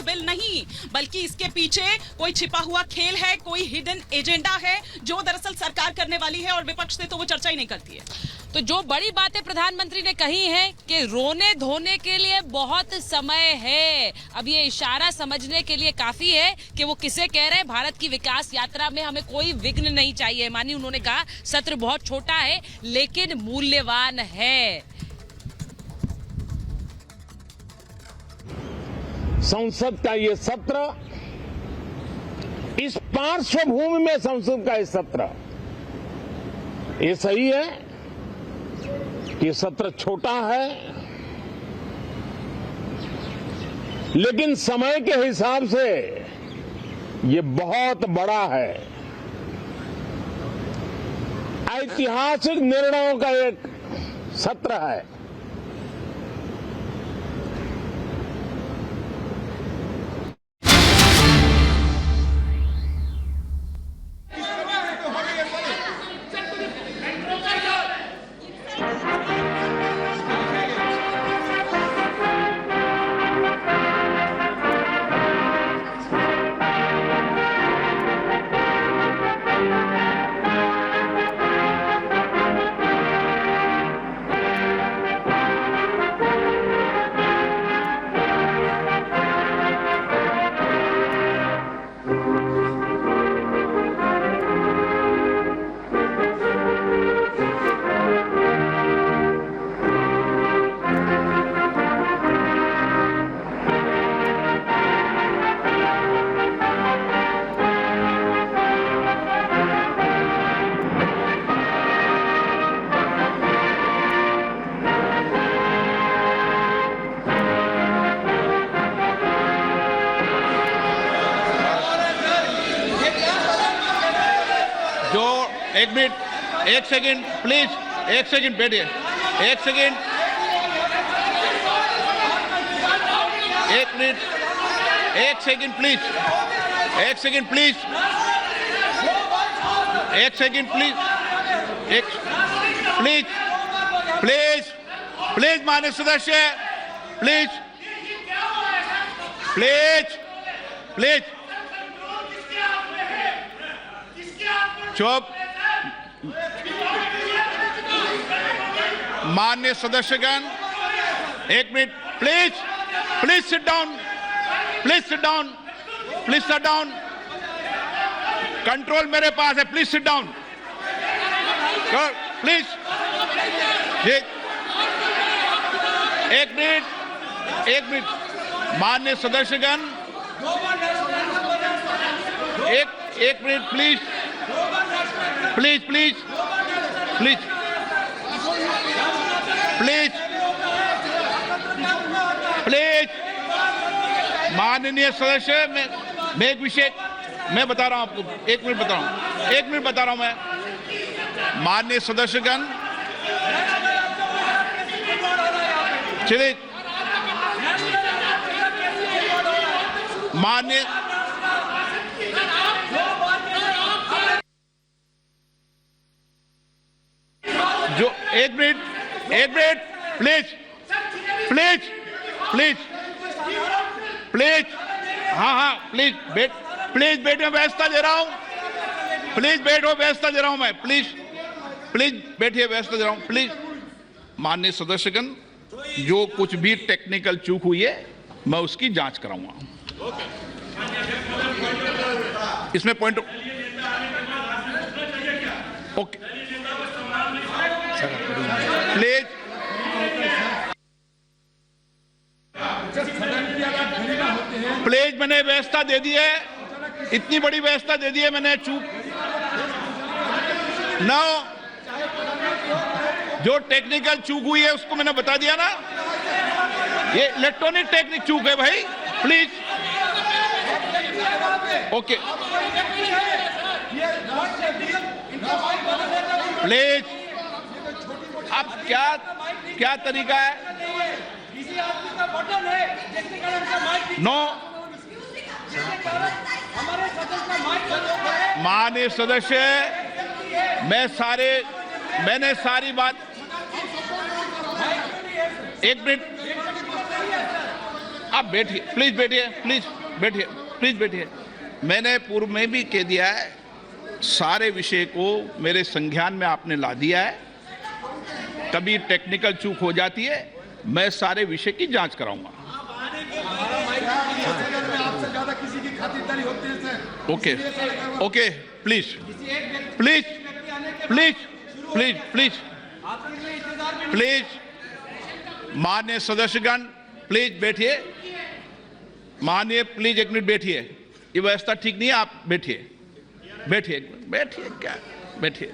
Bill नहीं, बल्कि इसके पीछे कोई छिपा हुआ खेल है, कोई हिडन एजेंडा है जो दरअसल सरकार करने वाली है और विपक्ष से तो वो चर्चा ही नहीं करती है। तो जो बड़ी बातें प्रधानमंत्री ने कही है कि रोने धोने के लिए बहुत समय है, अब ये इशारा समझने के लिए काफी है कि वो किसे कह रहे हैं। भारत की विकास यात्रा में हमें कोई विघ्न नहीं चाहिए। मानिए उन्होंने कहा सत्र बहुत छोटा है लेकिन मूल्यवान है। संसद का ये सत्र, इस पार्श्वभूमि में संसद का ये सत्र, ये सही है कि सत्र छोटा है, लेकिन समय के हिसाब से ये बहुत बड़ा है। ऐतिहासिक निर्णयों का एक सत्र है। एक मिनट, एक सेकंड प्लीज, एक सेकंड बैठिए, एक सेकंड, एक मिनट, एक सेकंड प्लीज, एक सेकंड प्लीज, एक सेकंड प्लीज, एक प्लीज प्लीज प्लीज माननीय सदस्य, प्लीज प्लीज प्लीज चुप। माननीय सदस्यगण, एक minute please, please sit down, please sit down, please sit down. Control मेरे पास है, प्लीज सिट डाउन, प्लीज। एक मिनट, एक मिनट। माननीय सदस्यगण, एक minute please, please please please please please. माननीय सदस्य, मैं एक विषय मैं बता रहा हूं आपको, एक मिनट बता रहा हूं, एक मिनट बता रहा हूं मैं। माननीय सदस्यगण, चलिए, माननीय जो एक minute please please please please, हाँ प्लीज प्लीज बैठो, व्यवस्था दे रहा हूं, प्लीज बैठो, व्यवस्था दे रहा हूं मैं, प्लीज प्लीज बैठिए, व्यवस्था दे रहा हूं, प्लीज। माननीय सदस्यगण, जो कुछ भी टेक्निकल चूक हुई है मैं उसकी जांच कराऊंगा। इसमें पॉइंट ओके प्लीज। प्लीज, मैंने व्यवस्था दे दी है, इतनी बड़ी व्यवस्था दे दी है मैंने, चूक ना, जो टेक्निकल चूक हुई है उसको मैंने बता दिया ना, ये इलेक्ट्रॉनिक टेक्निक चूक है भाई, प्लीज ओके प्लीज। अब क्या तरीका है? नो, माननीय सदस्य, मैंने सारी बात, एक मिनट, आप बैठिए, प्लीज बैठिए, प्लीज बैठिए, प्लीज बैठिए। मैंने पूर्व में भी कह दिया है, सारे विषय को मेरे संज्ञान में आपने ला दिया है। कभी टेक्निकल चूक हो जाती है, मैं सारे विषय की जांच कराऊंगा। Okay okay, please please please please please please, माननीय सदस्यगण प्लीज बैठिए। माननीय प्लीज एक मिनट बैठिए, ये व्यवस्था ठीक नहीं है, आप बैठिए बैठिए बैठिए, क्या बैठिए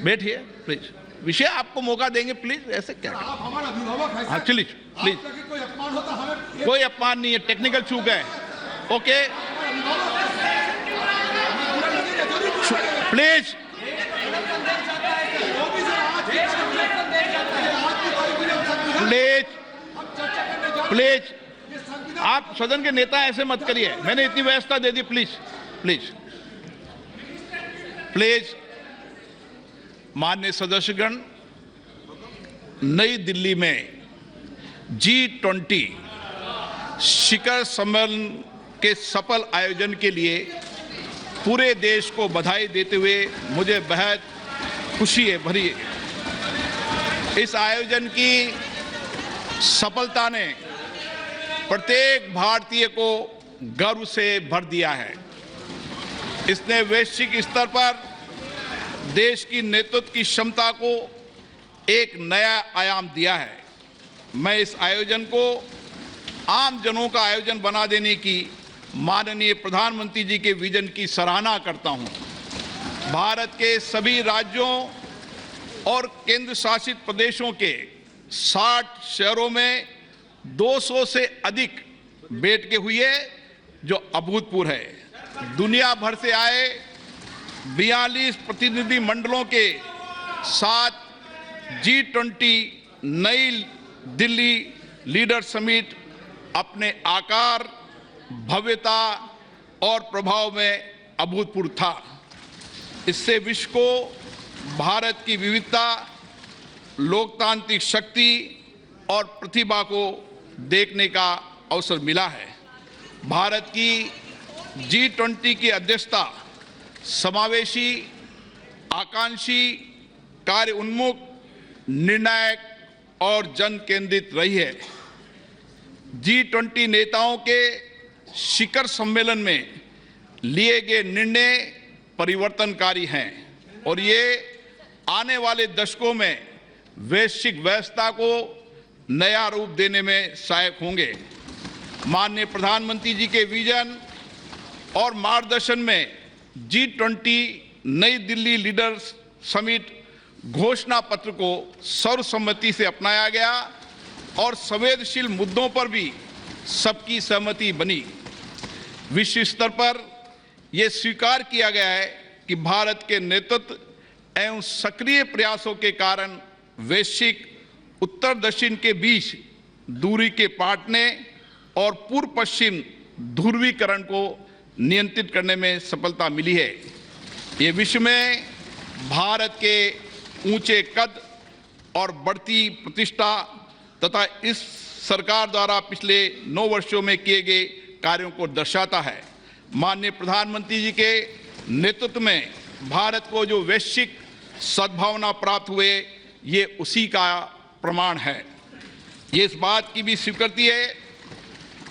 बैठिए प्लीज, विषय आपको मौका देंगे, प्लीज ऐसे क्या। आप हमारा अभिभावक हैं। हाँ प्लीज प्लीज, कोई अपमान होता हमें, कोई अपमान नहीं है, टेक्निकल चूक है। ओके प्लीज प्लीज प्लीज, आप सदन के नेता ऐसे मत करिए, मैंने इतनी व्यवस्था दे दी। प्लीज प्लीज प्लीज, माननीय सदस्यगण, नई दिल्ली में G20 शिखर सम्मेलन के सफल आयोजन के लिए पूरे देश को बधाई देते हुए मुझे बेहद खुशी है भरी। इस आयोजन की सफलता ने प्रत्येक भारतीय को गर्व से भर दिया है। इसने वैश्विक स्तर पर देश की नेतृत्व की क्षमता को एक नया आयाम दिया है। मैं इस आयोजन को आम जनों का आयोजन बना देने की माननीय प्रधानमंत्री जी के विजन की सराहना करता हूं। भारत के सभी राज्यों और केंद्र शासित प्रदेशों के 60 शहरों में 200 से अधिक बैठकें हुई है, जो अभूतपूर्व है। दुनिया भर से आए 42 प्रतिनिधि मंडलों के साथ G20 नई दिल्ली लीडर समिट अपने आकार, भव्यता और प्रभाव में अभूतपूर्व था। इससे विश्व को भारत की विविधता, लोकतांत्रिक शक्ति और प्रतिभा को देखने का अवसर मिला है। भारत की G20 की अध्यक्षता समावेशी, आकांक्षी, कार्य उन्मुख, निर्णायक और जन केंद्रित रही है। G20 नेताओं के शिखर सम्मेलन में लिए गए निर्णय परिवर्तनकारी हैं और ये आने वाले दशकों में वैश्विक व्यवस्था को नया रूप देने में सहायक होंगे। माननीय प्रधानमंत्री जी के विजन और मार्गदर्शन में G20 नई दिल्ली लीडर्स समिट घोषणा पत्र को सर्वसम्मति से अपनाया गया और संवेदनशील मुद्दों पर भी सबकी सहमति बनी। विश्व स्तर पर यह स्वीकार किया गया है कि भारत के नेतृत्व एवं सक्रिय प्रयासों के कारण वैश्विक उत्तर दक्षिण के बीच दूरी के पाटने और पूर्व पश्चिम ध्रुवीकरण को नियंत्रित करने में सफलता मिली है। ये विश्व में भारत के ऊंचे कद और बढ़ती प्रतिष्ठा तथा इस सरकार द्वारा पिछले 9 वर्षों में किए गए कार्यों को दर्शाता है। माननीय प्रधानमंत्री जी के नेतृत्व में भारत को जो वैश्विक सद्भावना प्राप्त हुए, ये उसी का प्रमाण है। ये इस बात की भी स्वीकृति है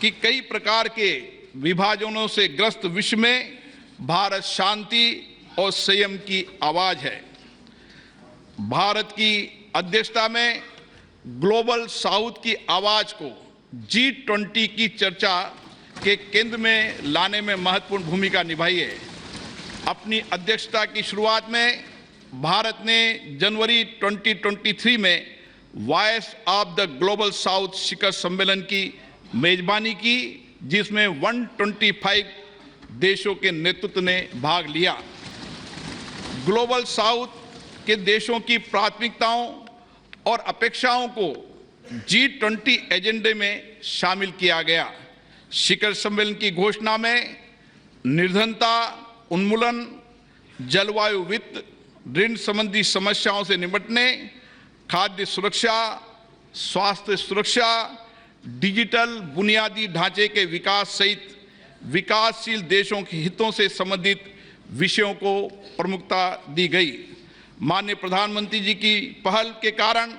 कि कई प्रकार के विभाजनों से ग्रस्त विश्व में भारत शांति और संयम की आवाज है। भारत की अध्यक्षता में ग्लोबल साउथ की आवाज को G20 की चर्चा के केंद्र में लाने में महत्वपूर्ण भूमिका निभाई है। अपनी अध्यक्षता की शुरुआत में भारत ने जनवरी 2023 में voice of the global south शिखर सम्मेलन की मेजबानी की, जिसमें 125 देशों के नेतृत्व ने भाग लिया। ग्लोबल साउथ के देशों की प्राथमिकताओं और अपेक्षाओं को G20 एजेंडे में शामिल किया गया। शिखर सम्मेलन की घोषणा में निर्धनता उन्मूलन, जलवायु वित्त, ऋण संबंधी समस्याओं से निपटने, खाद्य सुरक्षा, स्वास्थ्य सुरक्षा, डिजिटल बुनियादी ढांचे के विकास सहित विकासशील देशों के हितों से संबंधित विषयों को प्रमुखता दी गई। माननीय प्रधानमंत्री जी की पहल के कारण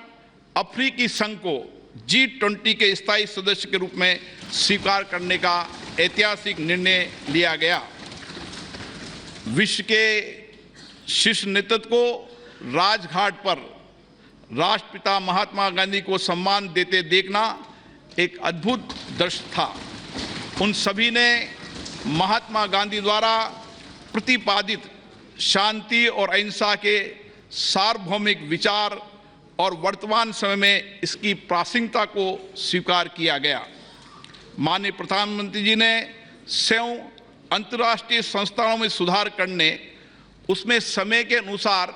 अफ्रीकी संघ को G20 के स्थायी सदस्य के रूप में स्वीकार करने का ऐतिहासिक निर्णय लिया गया। विश्व के शीर्ष नेतृत्व को राजघाट पर राष्ट्रपिता महात्मा गांधी को सम्मान देते देखना एक अद्भुत दृश्य था। उन सभी ने महात्मा गांधी द्वारा प्रतिपादित शांति और अहिंसा के सार्वभौमिक विचार और वर्तमान समय में इसकी प्रासंगिकता को स्वीकार किया गया। माननीय प्रधानमंत्री जी ने स्वयं अंतर्राष्ट्रीय संस्थानों में सुधार करने, उसमें समय के अनुसार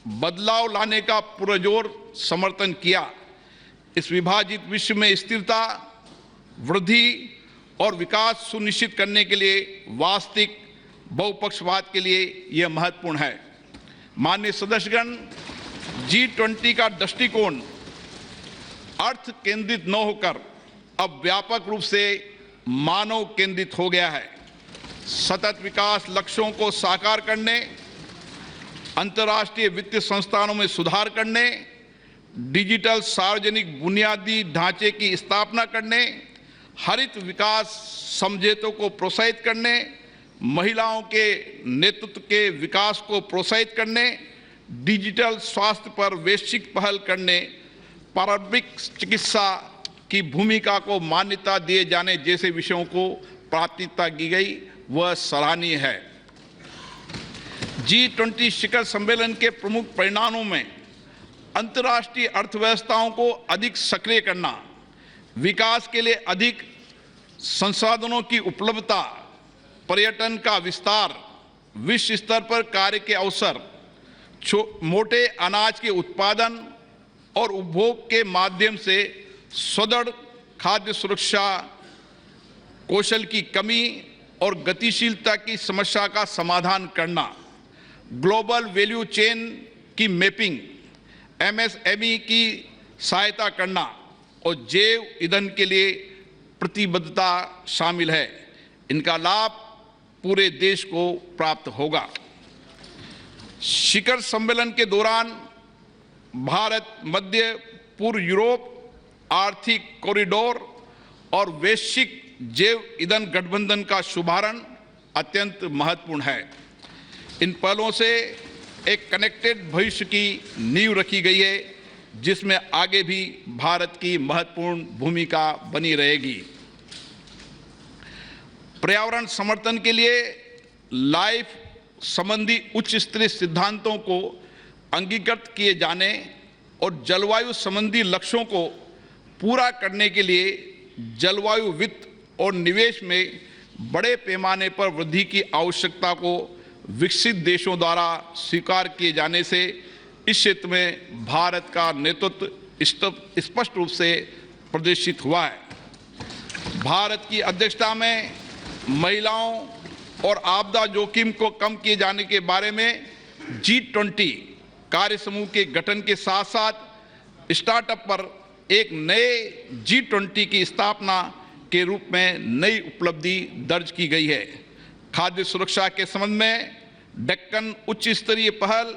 बदलाव लाने का पुरजोर समर्थन किया। इस विभाजित विश्व में स्थिरता, वृद्धि और विकास सुनिश्चित करने के लिए वास्तविक बहुपक्षवाद के लिए यह महत्वपूर्ण है। माननीय सदस्यगण, G20 का दृष्टिकोण अर्थ केंद्रित न होकर अब व्यापक रूप से मानव केंद्रित हो गया है। सतत विकास लक्ष्यों को साकार करने, अंतर्राष्ट्रीय वित्तीय संस्थानों में सुधार करने, डिजिटल सार्वजनिक बुनियादी ढांचे की स्थापना करने, हरित विकास समझौतों को प्रोत्साहित करने, महिलाओं के नेतृत्व के विकास को प्रोत्साहित करने, डिजिटल स्वास्थ्य पर वैश्विक पहल करने, प्रारंभिक चिकित्सा की भूमिका को मान्यता दिए जाने जैसे विषयों को प्राथमिकता दी गई, वह सराहनीय है। G20 शिखर सम्मेलन के प्रमुख परिणामों में अंतर्राष्ट्रीय अर्थव्यवस्थाओं को अधिक सक्रिय करना, विकास के लिए अधिक संसाधनों की उपलब्धता, पर्यटन का विस्तार, विश्व स्तर पर कार्य के अवसर, मोटे अनाज के उत्पादन और उपभोग के माध्यम से सुदृढ़ खाद्य सुरक्षा, कौशल की कमी और गतिशीलता की समस्या का समाधान करना, ग्लोबल वैल्यू चेन की मैपिंग, MSME की सहायता करना और जैव ईंधन के लिए प्रतिबद्धता शामिल है। इनका लाभ पूरे देश को प्राप्त होगा। शिखर सम्मेलन के दौरान भारत मध्य पूर्व यूरोप आर्थिक कॉरिडोर और वैश्विक जैव ईंधन गठबंधन का शुभारंभ अत्यंत महत्वपूर्ण है। इन पहलों से एक कनेक्टेड भविष्य की नींव रखी गई है, जिसमें आगे भी भारत की महत्वपूर्ण भूमिका बनी रहेगी। पर्यावरण समर्थन के लिए लाइफ संबंधी उच्च स्तरीय सिद्धांतों को अंगीकृत किए जाने और जलवायु संबंधी लक्ष्यों को पूरा करने के लिए जलवायु वित्त और निवेश में बड़े पैमाने पर वृद्धि की आवश्यकता को विकसित देशों द्वारा स्वीकार किए जाने से इस क्षेत्र में भारत का नेतृत्व स्पष्ट रूप से प्रदर्शित हुआ है। भारत की अध्यक्षता में महिलाओं और आपदा जोखिम को कम किए जाने के बारे में G20 कार्य समूह के गठन के साथ साथ स्टार्टअप पर एक नए G20 की स्थापना के रूप में नई उपलब्धि दर्ज की गई है। खाद्य सुरक्षा के संबंध में डेक्कन उच्च स्तरीय पहल,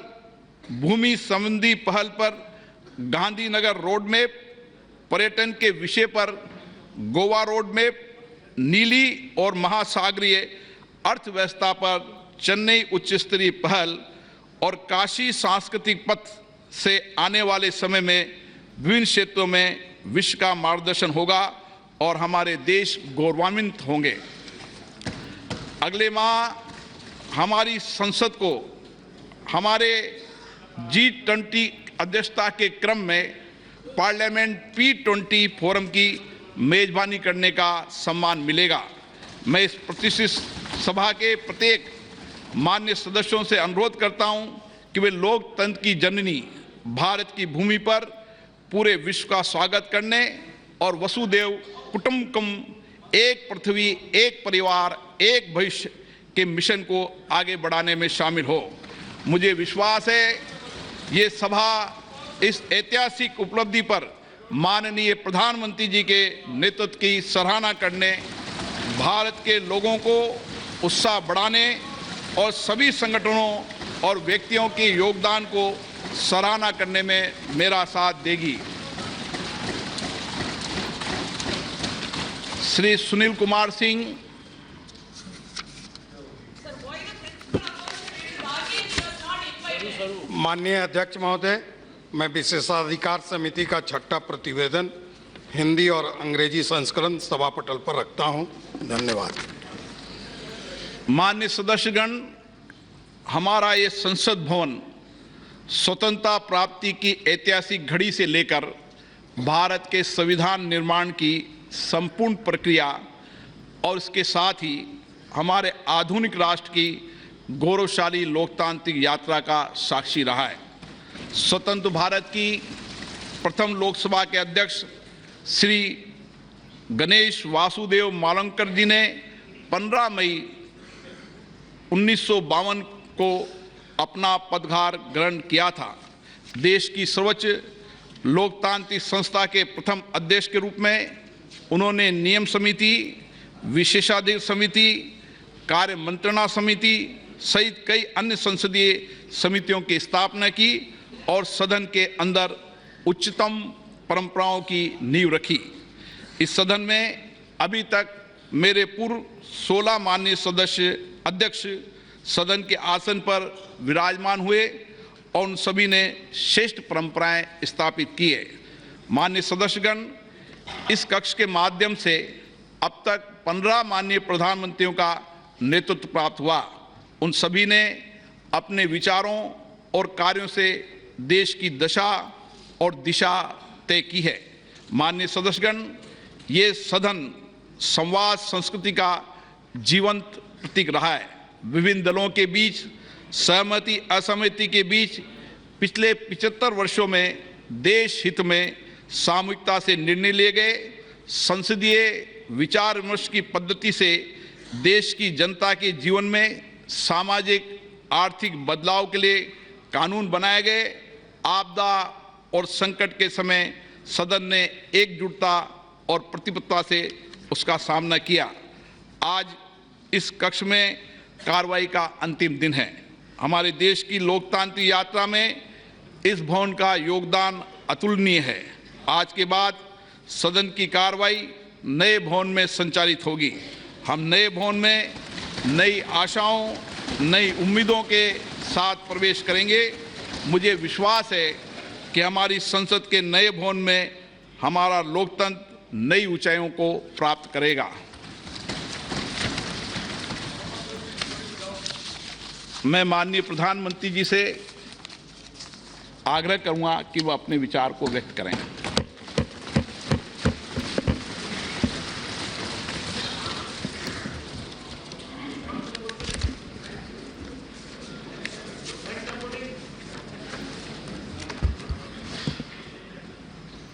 भूमि संबंधी पहल पर गांधीनगर रोड मैप, पर्यटन के विषय पर गोवा रोड मैप, नीली और महासागरीय अर्थव्यवस्था पर चेन्नई उच्च स्तरीय पहल और काशी सांस्कृतिक पथ से आने वाले समय में विभिन्न क्षेत्रों में विश्व का मार्गदर्शन होगा और हमारे देश गौरवान्वित होंगे। अगले माह हमारी संसद को हमारे G20 अध्यक्षता के क्रम में पार्लियामेंट P20 फोरम की मेजबानी करने का सम्मान मिलेगा। मैं इस प्रतिष्ठित सभा के प्रत्येक मान्य सदस्यों से अनुरोध करता हूं कि वे लोकतंत्र की जननी भारत की भूमि पर पूरे विश्व का स्वागत करने और वसुदेव कुटुंबकम, एक पृथ्वी एक परिवार एक भविष्य के मिशन को आगे बढ़ाने में शामिल हो। मुझे विश्वास है ये सभा इस ऐतिहासिक उपलब्धि पर माननीय प्रधानमंत्री जी के नेतृत्व की सराहना करने, भारत के लोगों को उत्साह बढ़ाने और सभी संगठनों और व्यक्तियों के योगदान को सराहना करने में मेरा साथ देगी। श्री सुनील कुमार सिंह, माननीय अध्यक्ष महोदय, मैं विशेषाधिकार समिति का छठा प्रतिवेदन हिंदी और अंग्रेजी संस्करण सभा पटल पर रखता हूं। धन्यवाद। माननीय सदस्यगण, हमारा ये संसद भवन स्वतंत्रता प्राप्ति की ऐतिहासिक घड़ी से लेकर भारत के संविधान निर्माण की संपूर्ण प्रक्रिया और इसके साथ ही हमारे आधुनिक राष्ट्र की गौरवशाली लोकतांत्रिक यात्रा का साक्षी रहा है। स्वतंत्र भारत की प्रथम लोकसभा के अध्यक्ष श्री गणेश वासुदेव मावलंकर जी ने 15 मई 1952 को अपना पदभार ग्रहण किया था। देश की सर्वोच्च लोकतांत्रिक संस्था के प्रथम अध्यक्ष के रूप में उन्होंने नियम समिति, विशेषाधिकार समिति, कार्य मंत्रणा समिति सहित कई अन्य संसदीय समितियों की स्थापना की और सदन के अंदर उच्चतम परंपराओं की नींव रखी। इस सदन में अभी तक मेरे पूर्व 16 माननीय सदस्य अध्यक्ष सदन के आसन पर विराजमान हुए और उन सभी ने श्रेष्ठ परंपराएं स्थापित की है। माननीय सदस्यगण, इस कक्ष के माध्यम से अब तक 15 माननीय प्रधानमंत्रियों का नेतृत्व प्राप्त हुआ। उन सभी ने अपने विचारों और कार्यों से देश की दशा और दिशा तय की है। माननीय सदस्यगण, ये सदन संवाद संस्कृति का जीवंत प्रतीक रहा है। विभिन्न दलों के बीच सहमति असहमति के बीच पिछले 75 वर्षों में देश हित में सामूहिकता से निर्णय लिए गए। संसदीय विचार विमर्श की पद्धति से देश की जनता के जीवन में सामाजिक आर्थिक बदलाव के लिए कानून बनाए गए। आपदा और संकट के समय सदन ने एकजुटता और प्रतिबद्धता से उसका सामना किया। आज इस कक्ष में कार्रवाई का अंतिम दिन है। हमारे देश की लोकतांत्रिक यात्रा में इस भवन का योगदान अतुलनीय है। आज के बाद सदन की कार्रवाई नए भवन में संचालित होगी। हम नए भवन में नई आशाओं, नई उम्मीदों के साथ प्रवेश करेंगे। मुझे विश्वास है कि हमारी संसद के नए भवन में हमारा लोकतंत्र नई ऊंचाइयों को प्राप्त करेगा। मैं माननीय प्रधानमंत्री जी से आग्रह करूंगा कि वह अपने विचार को व्यक्त करें।